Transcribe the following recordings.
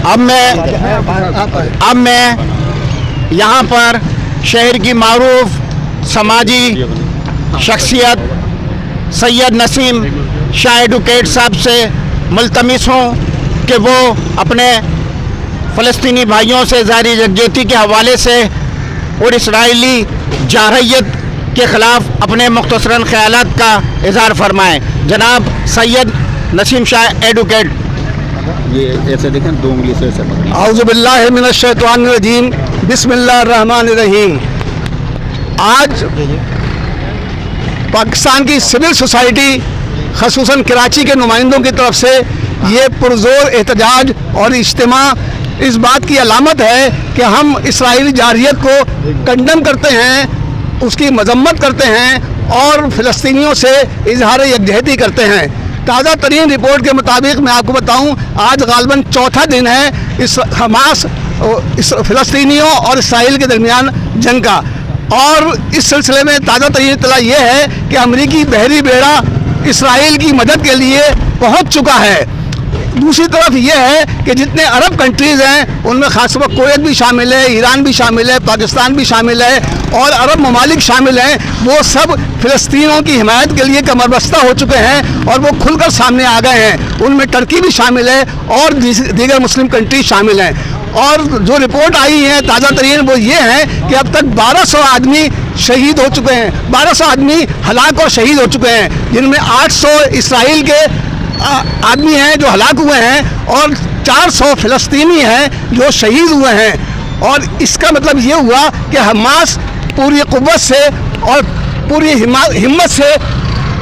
अब मैं यहाँ पर शहर की मारूफ समाजी शख्सियत सैयद नसीम शाह एडवोकेट साहब से मुल्तमिस हूँ कि वो अपने फ़लस्तीनी भाइयों से ज़ाहिर यकजहती के हवाले से और इसराइली जारहियत के ख़िलाफ़ अपने मुख्तसरन ख़यालात का इज़हार फरमाएँ। जनाब सैयद नसीम शाह एडवोकेट। ये ऐसे देखें, 2 उंगली से ऐसे पकड़ें। औज़ु बिल्लाहि मिनश शैतानिर रजीम, बिस्मिल्लाहिर रहमानिर रहीम। आज पाकिस्तान की सिविल सोसाइटी ख़ुसूसन कराची के नुमाइंदों की तरफ से ये पुरज़ोर एहतजाज और इज्तिमा इस बात की अलामत है कि हम इसराइली जारहियत को कंडम करते हैं, उसकी मजम्मत करते हैं और फ़लस्तीनियों से इजहार यकजहती करते हैं। ताज़ा तरीन रिपोर्ट के मुताबिक मैं आपको बताऊं, आज गालबन चौथा दिन है इस हमास फ़लस्तीनियों और इसराइल के दरमियान जंग का, और इस सिलसिले में ताज़ा तरीन इत्तला ये है कि अमरीकी बहरी बेड़ा इसराइल की मदद के लिए पहुंच चुका है। दूसरी तरफ ये है कि जितने अरब कंट्रीज़ हैं उनमें ख़ास तौर पर कुवैत भी शामिल है, ईरान भी शामिल है, पाकिस्तान भी शामिल है और अरब ममालिक शामिल हैं, वो सब फ़लस्तीनियों की हिमायत के लिए कमरबस्ता हो चुके हैं और वो खुलकर सामने आ गए हैं। उनमें टर्की भी शामिल है और दीगर मुस्लिम कंट्रीज शामिल हैं। और जो रिपोर्ट आई है ताज़ा तरीन वो ये है कि अब तक 1200 आदमी शहीद हो चुके हैं, 1200 आदमी हलाक और शहीद हो चुके हैं, जिनमें 800 इसराइल के आदमी हैं जो हलाक हुए हैं और 400 फ़लस्तीनी हैं जो शहीद हुए हैं। और इसका मतलब ये हुआ कि हमास पूरी क़ुव्वत से और पूरी हिम्मत से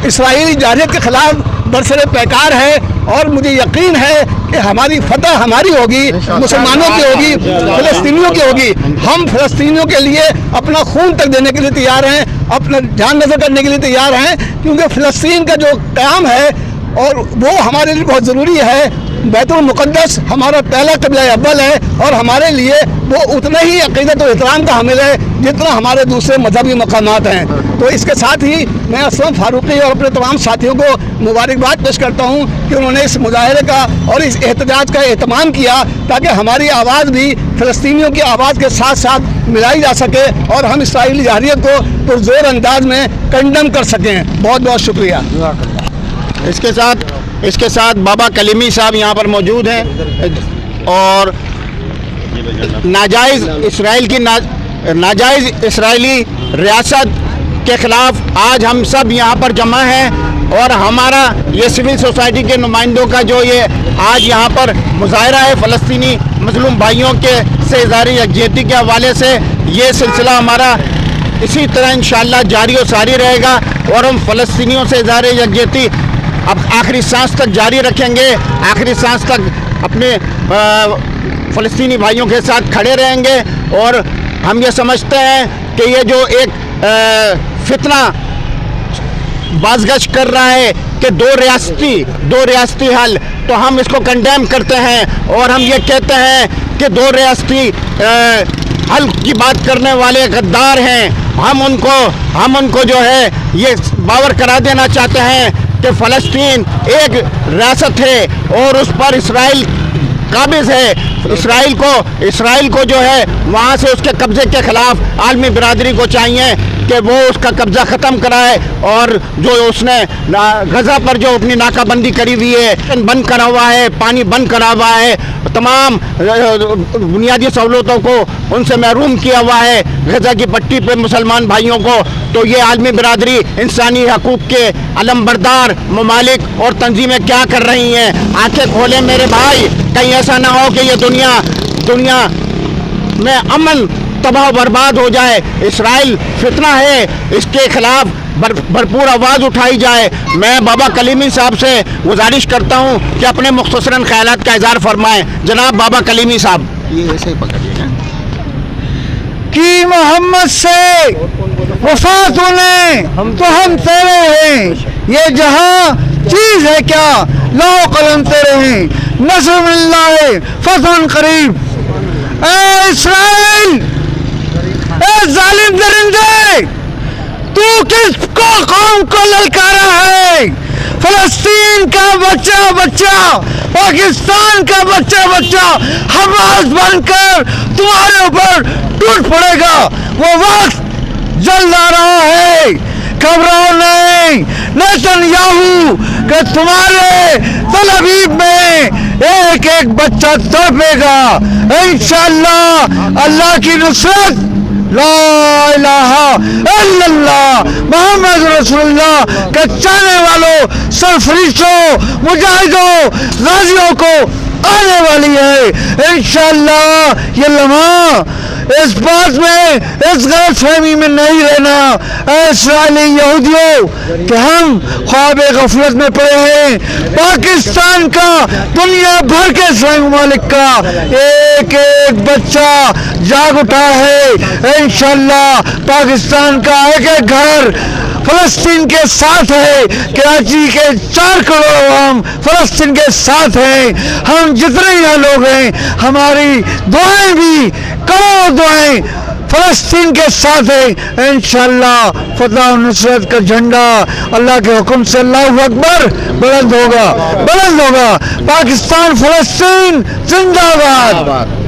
इसराइली जारहियत के ख़िलाफ़ बरसरे पैकार है और मुझे यकीन है कि हमारी फतह हमारी होगी, मुसलमानों की होगी, फ़लस्तीनियों की होगी। हम फ़लस्तीनियों के लिए अपना खून तक देने के लिए तैयार हैं, अपना जान नज़र करने के लिए तैयार हैं, क्योंकि फ़लस्तीन का जो क़याम है और वो हमारे लिए बहुत ज़रूरी है। बैतुल मुक़द्दस हमारा पहला क़िबला अव्वल है और हमारे लिए वो उतना ही अक़ीदत और एहतराम का हामिल है जितना हमारे दूसरे मजहबी मकामात हैं। तो इसके साथ ही मैं असलम फ़ारूक़ी और अपने तमाम साथियों को मुबारकबाद पेश करता हूँ कि उन्होंने इस मुजाहरे का और इस एहतजाज का एहतमाम किया ताकि हमारी आवाज़ भी फ़लस्तीनियों की आवाज़ के साथ साथ मिलाई जा सके और हम इसराइली जारहियत को पुरज़ोर अंदाज में कंडम कर सकें। बहुत बहुत शुक्रिया। इसके साथ बाबा कलीमी साहब यहाँ पर मौजूद हैं और नाजायज़ इसराइल की नाजायज़ इसराइली रियासत के ख़िलाफ़ आज हम सब यहाँ पर जमा हैं और हमारा ये सिविल सोसाइटी के नुमाइंदों का जो ये आज यहाँ पर मुज़ाहरा है फ़लस्तीनी मज़लूम भाइयों के से इज़हार यकजहती के हवाले से, ये सिलसिला हमारा इसी तरह इंशाअल्लाह जारी और सारी रहेगा और हम फ़लस्तीनियों से इज़हार यकजहती अब आखिरी सांस तक जारी रखेंगे, आखिरी सांस तक अपने फ़लस्तीनी भाइयों के साथ खड़े रहेंगे। और हम ये समझते हैं कि ये जो एक फितना बाज़गश्त कर रहा है कि दो रियासती हल, तो हम इसको कंडेम करते हैं और हम ये कहते हैं कि दो रियासती हल की बात करने वाले गद्दार हैं। हम उनको जो है ये बावर करा देना चाहते हैं कि फ़लस्तीन एक रियासत है और उस पर इसराइल काबिज़ है। इसराइल को जो है वहाँ से उसके कब्ज़े के ख़िलाफ़ आलमी बिरादरी को चाहिए कि वो उसका कब्ज़ा ख़त्म कराए और जो उसने गज़ा पर जो अपनी नाकाबंदी करी हुई है, बंद करा हुआ है, पानी बंद करा हुआ है, तमाम बुनियादी सहूलतों को उनसे महरूम किया हुआ है गज़ा की पट्टी पे मुसलमान भाइयों को, तो ये आलमी बिरादरी इंसानी हकूक़ के अलमबरदार ममालिक और तंजीमें क्या कर रही हैं? आंखें खोलें मेरे भाई, कहीं ऐसा ना हो कि ये दुनिया में अमन तबाह बर्बाद हो जाए। इसराइल फितना है, इसके खिलाफ भरपूर आवाज़ उठाई जाए। मैं बाबा कलीमी साहब से गुजारिश करता हूँ कि अपने मुख्तसरन ख्यालात का इज़हार फरमाएं। जनाब बाबा कलीमी साहब। ये ऐसे ही पकड़िएगा कि मोहम्मद से वफा तूने तो हम तेरे हैं, ये जहां चीज है क्या लो कलम तेरे हैं, नस्र मिल्लाह फतह करीब। ए इस्राइल, ए जालिम दरिंदे, तू किसको कौम को ललकारा है? फलस्तीन का बच्चा पाकिस्तान का बच्चा बच्चा हमास बनकर तुम्हारे ऊपर टूट पड़ेगा। वो वक्त जल्द आ रहा है, घबराओ नहीं नेतन्याहू कि तुम्हारे तल अवीव में एक एक बच्चा तड़पेगा। इंशाअल्लाह अल्लाह की नुसरत, ला इलाहा इल्लल्लाह मोहम्मद रसूलुल्लाह के चाहने वालों, सरफरिशों, मुजाहिदों, गाजियों को आने वाली है। इंशाअल्लाह ये लम्हा इस बात में, इस गलत फहमी में नहीं रहना इस्राएली यहूदियों कि हम ख्वाब गफलत में पड़े हैं। पाकिस्तान का, दुनिया भर के इस्लामी ममालिक का एक एक बच्चा जाग उठा है। इंशाअल्लाह पाकिस्तान का एक एक घर फलस्तीन के साथ है। कराची के 4 करोड़ अवाम फलस्तीन के साथ हैं। हम जितने यहाँ लोग हैं, हमारी दुआएं भी, करोड़ों दुआएं फलस्तीन के साथ है। इंशाअल्लाह फतह और नुसरत का झंडा अल्लाह के हुक्म से अल्लाहु अकबर बुलंद होगा, बुलंद होगा। पाकिस्तान फलस्तीन जिंदाबाद।